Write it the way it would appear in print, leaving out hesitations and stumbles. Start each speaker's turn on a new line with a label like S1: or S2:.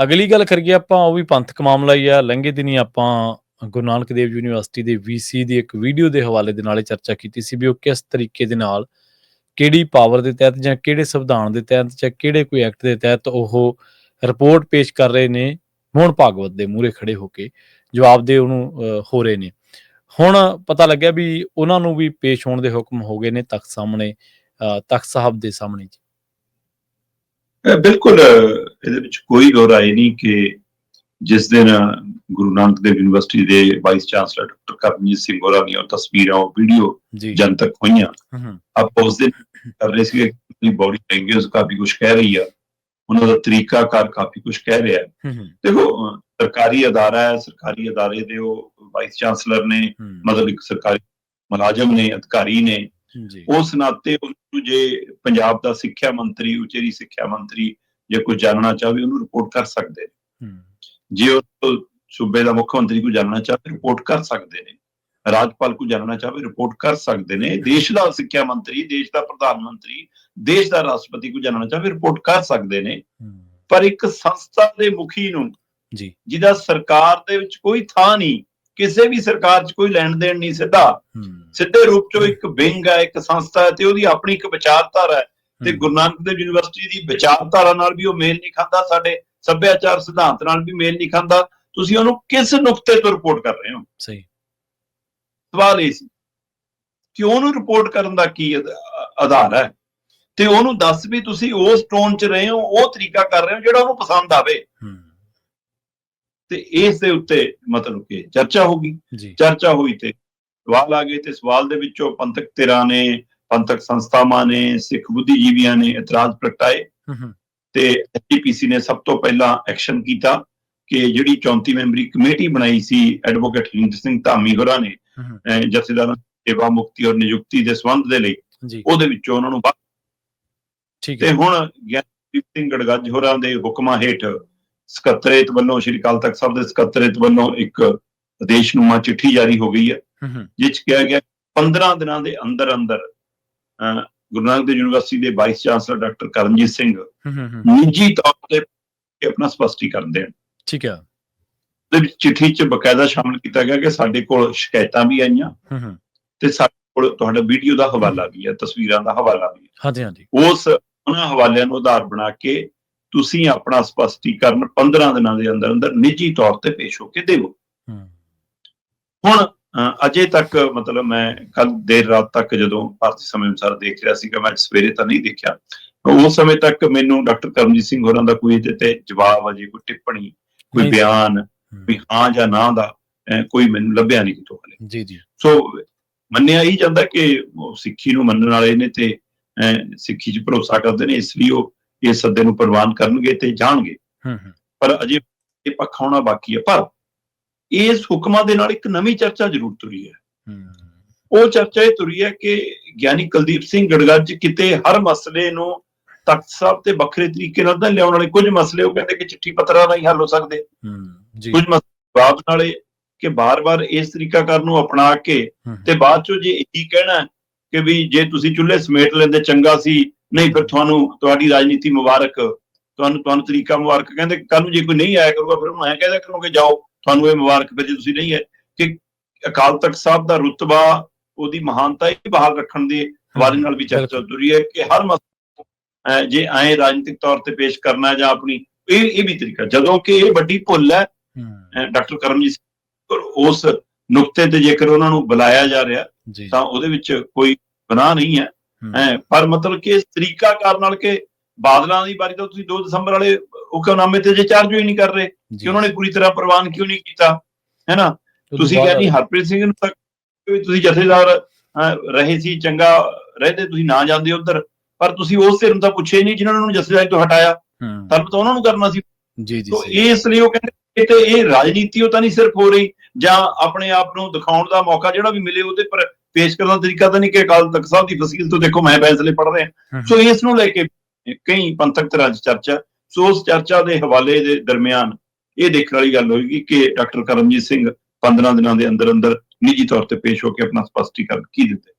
S1: ਅਗਲੀ ਗੱਲ ਕਰੀਏ ਆਪਾਂ, ਉਹ ਵੀ ਪੰਥਕ ਮਾਮਲਾ ਹੀ ਆ। ਲੰਘੇ ਦਿਨੀ ਆਪਾਂ ਗੁਰੂ ਨਾਨਕ ਦੇਵ ਯੂਨੀਵਰਸਿਟੀ ਦੇ ਵੀਸੀ ਦੀ ਇੱਕ ਵੀਡੀਓ ਦੇ ਹਵਾਲੇ ਦੇ ਨਾਲ ਇਹ ਚਰਚਾ ਕੀਤੀ ਸੀ ਵੀ ਉਹ ਕਿਸ ਤਰੀਕੇ ਦੇ ਨਾਲ, ਕਿਹੜੀ ਪਾਵਰ ਦੇ ਤਹਿਤ ਜਾਂ ਕਿਹੜੇ ਸੰਵਿਧਾਨ ਦੇ ਤਹਿਤ ਜਾਂ ਕਿਹੜੇ ਕੋਈ ਐਕਟ ਦੇ ਤਹਿਤ ਉਹ ਰਿਪੋਰਟ ਪੇਸ਼ ਕਰ ਰਹੇ ਨੇ, ਮੋਹਨ ਭਾਗਵਤ ਦੇ ਮੂਹਰੇ ਖੜੇ ਹੋ ਕੇ ਜਵਾਬਦੇਹ ਉਹਨੂੰ ਹੋ ਰਹੇ ਨੇ। ਹੁਣ ਪਤਾ ਲੱਗਿਆ ਵੀ ਉਹਨਾਂ ਨੂੰ ਵੀ ਪੇਸ਼ ਹੋਣ ਦੇ ਹੁਕਮ ਹੋ ਗਏ ਨੇ ਤਖ਼ਤ ਸਾਹਮਣੇ, ਤਖ਼ਤ ਸਾਹਿਬ ਦੇ ਸਾਹਮਣੇ।
S2: ਬਿਲਕੁਲ, ਇਹਦੇ ਵਿੱਚ ਕੋਈ ਦੋ ਰਾਏ ਨਹੀਂ ਕਿ ਜਿਸ ਦਿਨ ਗੁਰੂ ਨਾਨਕ ਦੇਵ ਯੂਨੀਵਰਸਿਟੀ ਦੇ vice chancellor doctor Karamjit Singh ਹੋਰਾਂ ਦੀਆਂ ਤਸਵੀਰਾਂ, ਉਹ ਵੀਡੀਓ ਜਨਤਕ ਹੋਈਆਂ, ਆਪਾਂ ਉਸ ਦਿਨ ਕਰ ਰਹੇ ਸੀ ਕਿ ਬੋਡੀ ਲੈਂਗੁਏਜ ਕਾਫੀ ਕੁਛ ਕਹਿ ਰਹੀ ਆ, ਉਹਨਾਂ ਦਾ ਤਰੀਕਾਕਾਰ ਕਾਫੀ ਕੁਛ ਕਹਿ ਰਿਹਾ। ਦੇਖੋ, ਸਰਕਾਰੀ ਅਦਾਰਾ ਹੈ, ਸਰਕਾਰੀ ਅਦਾਰੇ ਦੇ ਉਹ ਵਾਈਸ ਚਾਂਸਲਰ ਨੇ, ਮਤਲਬ ਇੱਕ ਸਰਕਾਰੀ ਮੁਲਾਜ਼ਮ ਨੇ, ਅਧਿਕਾਰੀ ਨੇ। ਉਸ ਨਾਤੇ ਉਹਨੂੰ ਜੇ ਪੰਜਾਬ ਦਾ ਸਿੱਖਿਆ ਮੰਤਰੀ, ਉਚੇਰੀ ਸਿੱਖਿਆ ਮੰਤਰੀ ਜੇ ਕੋਈ ਜਾਣਨਾ ਚਾਹਵੇ ਉਹਨੂੰ ਰਿਪੋਰਟ ਕਰ ਸਕਦੇ ਨੇ। ਜੇ ਉਹ ਸੂਬੇ ਦਾ ਮੁੱਖ ਮੰਤਰੀ ਕੋਈ ਜਾਣਨਾ ਚਾਹਵੇ ਰਿਪੋਰਟ ਕਰ ਸਕਦੇ ਨੇ, ਰਾਜਪਾਲ ਕੋਈ ਜਾਣਨਾ ਚਾਹਵੇ ਰਿਪੋਰਟ ਕਰ ਸਕਦੇ ਨੇ, ਦੇਸ਼ ਦਾ ਸਿੱਖਿਆ ਮੰਤਰੀ, ਦੇਸ਼ ਦਾ ਪ੍ਰਧਾਨ ਮੰਤਰੀ, ਦੇਸ਼ ਦਾ ਰਾਸ਼ਟਰਪਤੀ ਕੋਈ ਜਾਣਨਾ ਚਾਹਵੇ ਰਿਪੋਰਟ ਕਰ ਸਕਦੇ ਨੇ। ਪਰ ਇੱਕ ਸੰਸਥਾ ਦੇ ਮੁਖੀ ਨੂੰ, ਜਿਹਦਾ ਸਰਕਾਰ ਦੇ ਵਿੱਚ ਕੋਈ ਥਾਂ ਨਹੀਂ, ਕਿਸੇ ਵੀ ਸਰਕਾਰ 'ਚ ਕੋਈ ਲੈਣ ਦੇਣ ਨਹੀਂ, ਸਿੱਧੇ ਰੂਪ 'ਚੋਂ ਇੱਕ ਵਿੰਗ ਹੈ, ਇੱਕ ਸੰਸਥਾ ਹੈ, ਤੇ ਉਹਦੀ ਆਪਣੀ ਇੱਕ ਵਿਚਾਰਧਾਰਾ ਹੈ। ਤੇ ਗੁਰੂ ਨਾਨਕ ਦੇਵ ਯੂਨੀਵਰਸਿਟੀ ਦੀ ਵਿਚਾਰਧਾਰਾ ਨਾਲ ਵੀ ਉਹ ਮੇਲ ਨਹੀਂ ਖਾਂਦਾ, ਸਾਡੇ ਸੱਭਿਆਚਾਰ ਸਿਧਾਂਤ ਨਾਲ ਵੀ ਮੇਲ ਨਹੀਂ ਖਾਂਦਾ। ਤੁਸੀਂ ਉਹਨੂੰ ਕਿਸ ਨੁਕਤੇ ਤੋਂ ਰਿਪੋਰਟ ਕਰ ਰਹੇ ਹੋ? ਸਵਾਲ ਇਹ ਸੀ ਕਿ ਉਹਨੂੰ ਰਿਪੋਰਟ ਕਰਨ ਦਾ ਕੀ ਆਧਾਰ ਹੈ, ਤੇ ਉਹਨੂੰ ਦੱਸ ਵੀ ਤੁਸੀਂ ਉਸ ਟੋਨ 'ਚ ਰਹੇ ਹੋ, ਉਹ ਤਰੀਕਾ ਕਰ ਰਹੇ ਹੋ ਜਿਹੜਾ ਉਹਨੂੰ ਪਸੰਦ ਆਵੇ। ਤੇ ਇਸ ਦੇ ਉੱਤੇ ਮਤਲਬ ਕਿ ਚਰਚਾ ਹੋ ਗਈ। ਚਰਚਾ ਹੋਈ ਤੇ ਸਵਾਲ ਆ ਗਏ, ਤੇ ਸਵਾਲ ਦੇ ਵਿੱਚੋਂ ਪੰਥਕ ਧਿਰਾਂ ਨੇ, ਪੰਥਕ ਸੰਸਥਾਵਾਂ ਨੇ, ਸਿੱਖ ਬੁੱਧੀਜੀਵੀਆਂ ਨੇ ਇਤਰਾਜ਼ ਪ੍ਰਗਟਾਏ। ਤੇ ਐਸਜੀਪੀਸੀ ਨੇ ਸਭ ਤੋਂ ਪਹਿਲਾਂ ਐਕਸ਼ਨ ਕੀਤਾ ਕਿ ਜਿਹੜੀ 34 ਮੈਂਬਰੀ ਕਮੇਟੀ ਬਣਾਈ ਸੀ ਐਡਵੋਕੇਟ ਹਰਿੰਦਰ ਸਿੰਘ ਧਾਮੀ ਹੋਰਾਂ ਨੇ ਜਥੇਦਾਰਾਂ ਸੇਵਾ ਮੁਕਤੀ ਔਰ ਨਿਯੁਕਤੀ ਦੇ ਸੰਬੰਧ ਦੇ ਲਈ, ਉਹਦੇ ਵਿੱਚੋਂ ਉਹਨਾਂ ਨੂੰ ਤੇ ਹੁਣ ਗਿਆਨਦੀਪ ਸਿੰਘ ਗੜਗੱਜ ਹੋਰਾਂ ਦੇ ਹੁਕਮਾਂ ਹੇਠ ਸਕੱਤਰੇਤ ਵੱਲੋਂ, ਸ਼੍ਰੀ ਅਕਾਲ ਤਖ਼ਤ ਸਾਹਿਬ ਦੇ ਸਕੱਤਰੇਤ ਵੱਲੋਂ ਇੱਕ ਆਦੇਸ਼ਨੁਮਾ ਚਿੱਠੀ ਜਾਰੀ ਹੋ ਗਈ ਹੈ, ਜਿਸ 'ਚ ਕਿਹਾ ਗਿਆ 15 ਦਿਨਾਂ ਦੇ ਅੰਦਰ ਅੰਦਰ ਗੁਰੂ ਨਾਨਕ ਦੇਵ ਯੂਨੀਵਰਸਿਟੀ ਦੇ vice chancellor doctor Karamjit Singh ਨਿੱਜੀ ਤੌਰ ਤੇ ਆਪਣਾ ਸਪਸ਼ਟੀਕਰਨ ਦੇਣ। ਠੀਕ ਹੈ। ਚਿੱਠੀ 'ਚ ਬਕਾਇਦਾ ਸ਼ਾਮਲ ਕੀਤਾ ਗਿਆ ਕਿ ਸਾਡੇ ਕੋਲ ਸ਼ਿਕਾਇਤਾਂ ਵੀ ਆਈਆਂ ਤੇ ਸਾਡੇ ਕੋਲ ਤੁਹਾਡਾ ਵੀਡੀਓ ਦਾ ਹਵਾਲਾ ਵੀ ਹੈ, ਤਸਵੀਰਾਂ ਦਾ ਹਵਾਲਾ ਵੀ ਹੈ। ਉਸ ਉਹਨਾਂ ਹਵਾਲਿਆਂ ਨੂੰ ਆਧਾਰ ਬਣਾ ਕੇ ਤੁਸੀਂ ਆਪਣਾ ਸਪਸ਼ਟੀਕਰਨ 15 ਦਿਨਾਂ ਦੇ ਅੰਦਰ ਅੰਦਰ ਨਿੱਜੀ ਤੌਰ ਤੇ ਪੇਸ਼ ਹੋ ਕੇ ਦੇਵੋ। ਹੁਣ ਅਜੇ ਤੱਕ ਮਤਲਬ ਮੈਂ ਕੱਲ ਦੇਰ ਰਾਤ ਤੱਕ ਜਦੋਂ ਭਾਰਤੀ ਸਮੇਂ ਅਨੁਸਾਰ ਦੇਖ ਰਿਹਾ ਸੀਗਾ, ਮੈਂ ਸਵੇਰੇ ਤਾਂ ਨਹੀਂ ਦੇਖਿਆ, ਉਸ ਸਮੇਂ ਤੱਕ ਮੈਨੂੰ ਡਾਕਟਰ ਕਰਮਜੀਤ ਸਿੰਘ ਹੋਰਾਂ ਦਾ ਕੋਈ ਇਹਦੇ ਤੇ ਜਵਾਬ, ਅਜੇ ਕੋਈ ਟਿੱਪਣੀ, ਕੋਈ ਬਿਆਨ, ਵੀ ਹਾਂ ਜਾਂ ਨਾ ਦਾ ਕੋਈ ਮੈਨੂੰ ਲੱਭਿਆ ਨਹੀਂ ਕਿਤੋਂ ਹਾਲੇ। ਸੋ ਮੰਨਿਆ ਹੀ ਜਾਂਦਾ ਕਿ ਸਿੱਖੀ ਨੂੰ ਮੰਨਣ ਵਾਲੇ ਨੇ ਤੇ ਸਿੱਖੀ 'ਚ ਭਰੋਸਾ ਕਰਦੇ ਨੇ, ਇਸ ਲਈ ਉਹ ਇਸ ਸੱਦੇ ਨੂੰ ਪ੍ਰਵਾਨ ਕਰਨਗੇ ਤੇ ਜਾਣਗੇ। ਪਰ ਅਜੇ ਇਹ ਪੱਖ ਆਉਣਾ ਬਾਕੀ ਹੈ। ਪਰ ਇਸ ਹੁਕਮਾਂ ਦੇ ਨਾਲ ਇੱਕ ਨਵੀਂ ਚਰਚਾ ਜ਼ਰੂਰ ਤੁਰੀ ਹੈ। ਉਹ ਚਰਚਾ ਇਹ ਤੁਰੀ ਹੈ ਕਿ ਗਿਆਨੀ ਕੁਲਦੀਪ ਸਿੰਘ ਗੜਗੱਜ ਕਿਤੇ ਹਰ ਮਸਲੇ ਨੂੰ ਤਖ਼ਤ ਸਾਹਿਬ ਤੇ ਵੱਖਰੇ ਤਰੀਕੇ ਨਾਲ ਤਾਂ ਲਿਆਉਣ ਵਾਲੇ, ਕੁਝ ਮਸਲੇ ਉਹ ਕਹਿੰਦੇ ਕਿ ਚਿੱਠੀ ਪੱਤਰਾਂ ਨਾਲ ਹੀ ਹੱਲ ਹੋ ਸਕਦੇ, ਕੁਝ ਮਸਲੇ ਜਵਾਬ ਨਾਲੇ, ਕਿ ਬਾਰ-ਬਾਰ ਇਸ ਤਰੀਕਾਕਾਰ ਨੂੰ ਅਪਣਾ ਕੇ ਤੇ ਬਾਅਦ ਚੋਂ ਜੇ ਇਹੀ ਕਹਿਣਾ ਕਿ ਵੀ ਜੇ ਤੁਸੀਂ ਚੁੱਲ੍ਹੇ ਸਮੇਟ ਲੈਂਦੇ ਚੰਗਾ ਸੀ, ਨਹੀਂ ਫਿਰ ਤੁਹਾਨੂੰ ਤੁਹਾਡੀ ਰਾਜਨੀਤੀ ਮੁਬਾਰਕ, ਤੁਹਾਨੂੰ ਤਰੀਕਾ ਮੁਬਾਰਕ। ਕਹਿੰਦੇ ਕੱਲ ਨੂੰ ਜੇ ਕੋਈ ਨਹੀਂ ਆਇਆ ਕਰੂਗਾ ਫਿਰ ਉਹਨੂੰ ਐਂ ਕਹਿ ਦਿਆ ਕਰੋਗੇ ਜਾਓ ਤੁਹਾਨੂੰ ਇਹ ਮੁਬਾਰਕ, ਫਿਰ ਜੇ ਤੁਸੀਂ ਨਹੀਂ ਹੈ। ਕਿ ਅਕਾਲ ਤਖ਼ਤ ਸਾਹਿਬ ਦਾ ਰੁਤਬਾ, ਉਹਦੀ ਮਹਾਨਤਾ ਹੀ ਬਹਾਲ ਰੱਖਣ ਦੇ ਹਵਾਲੇ ਨਾਲ ਵੀ ਚਰਚਾ ਤੁਰੀ ਹੈ ਕਿ ਹਰ ਮਸਲਾ ਜੇ ਐਂ ਰਾਜਨੀਤਿਕ ਤੌਰ ਤੇ ਪੇਸ਼ ਕਰਨਾ ਜਾਂ ਆਪਣੀ ਇਹ ਵੀ ਤਰੀਕਾ, ਜਦੋਂ ਕਿ ਇਹ ਵੱਡੀ ਭੁੱਲ ਹੈ ਡਾਕਟਰ ਕਰਮਜੀਤ ਸਿੰਘ। ਉਸ ਨੁਕਤੇ ਤੇ ਜੇਕਰ ਉਹਨਾਂ ਨੂੰ ਬੁਲਾਇਆ ਜਾ ਰਿਹਾ ਤਾਂ ਉਹਦੇ ਵਿੱਚ ਕੋਈ ਗੁਨਾਹ ਨਹੀਂ ਹੈ। ਪਰ ਮਤਲਬ ਕਿ ਇਸ ਤਰੀਕਾਕਾਰ ਨਾਲ ਕਿ ਬਾਦਲਾਂ ਦੀ ਵਾਰੀ ਤਾਂ ਤੁਸੀਂ 2 ਦਸੰਬਰ ਵਾਲੇ ਹੁਕਮਨਾਮੇ ਤੇ ਜੇ ਚਾਰਜ ਹੀ ਨਹੀਂ ਕਰ ਰਹੇ ਕਿ ਉਹਨਾਂ ਨੇ ਪੂਰੀ ਤਰ੍ਹਾਂ ਪ੍ਰਵਾਨ ਕਿਉਂ ਨਹੀਂ ਕੀਤਾ, ਹੈ ਨਾ। ਤੁਸੀਂ ਕਹਿੰਦੇ ਹਰਪ੍ਰੀਤ ਸਿੰਘ ਨੂੰ ਤੱਕ ਤੁਸੀਂ ਜਥੇਦਾਰ ਰਹੇ ਸੀ, ਚੰਗਾ ਰਹਿੰਦੇ, ਤੁਸੀਂ ਨਾ ਜਾਂਦੇ ਉੱਧਰ, ਪਰ ਤੁਸੀਂ ਉਸ ਧਿਰ ਨੂੰ ਤਾਂ ਪੁੱਛਿਆ ਹੀ ਨਹੀਂ ਜਿਹਨਾਂ ਨੂੰ ਜਥੇਦਾਰੀ ਤੋਂ ਹਟਾਇਆ, ਧਰਮ ਤਾਂ ਉਹਨਾਂ ਨੂੰ ਕਰਨਾ ਸੀ। ਇਸ ਲਈ ਉਹ ਕਹਿੰਦੇ ਤੇ ਇਹ ਰਾਜਨੀਤੀ ਉਹ ਤਾਂ ਨਹੀਂ ਸਿਰਫ ਹੋ ਰਹੀ, ਜਾਂ ਆਪਣੇ ਆਪ ਨੂੰ ਦਿਖਾਉਣ ਦਾ ਮੌਕਾ ਜਿਹੜਾ ਵੀ ਮਿਲੇ ਉਹਦੇ ਪਰ ਪੇਸ਼ ਕਰਨ ਦਾ ਤਰੀਕਾ ਤਾਂ ਨਹੀਂ ਕਿ ਅਕਾਲ ਤਖ਼ਤ ਸਾਹਿਬ ਦੀ ਫਸੀਲ ਤੋਂ ਦੇਖੋ ਮੈਂ ਫੈਸਲੇ ਪੜ੍ਹ ਰਿਹਾ। ਸੋ ਇਸ ਨੂੰ ਲੈ ਕੇ ਕਈ ਪੰਥਕ ਧਿਰਾਂ 'ਚ ਚਰਚਾ। ਸੋ ਉਸ ਚਰਚਾ ਦੇ ਹਵਾਲੇ ਦੇ ਦਰਮਿਆਨ ਇਹ ਦੇਖਣ ਵਾਲੀ ਗੱਲ ਹੋਏਗੀ ਕਿ ਡਾਕਟਰ ਕਰਮਜੀਤ ਸਿੰਘ 15 ਦਿਨਾਂ ਦੇ ਅੰਦਰ ਅੰਦਰ ਨਿੱਜੀ ਤੌਰ ਤੇ ਪੇਸ਼ ਹੋ ਕੇ ਆਪਣਾ ਸਪਸ਼ਟੀਕਰਨ ਕੀ ਦਿੰਦੇ।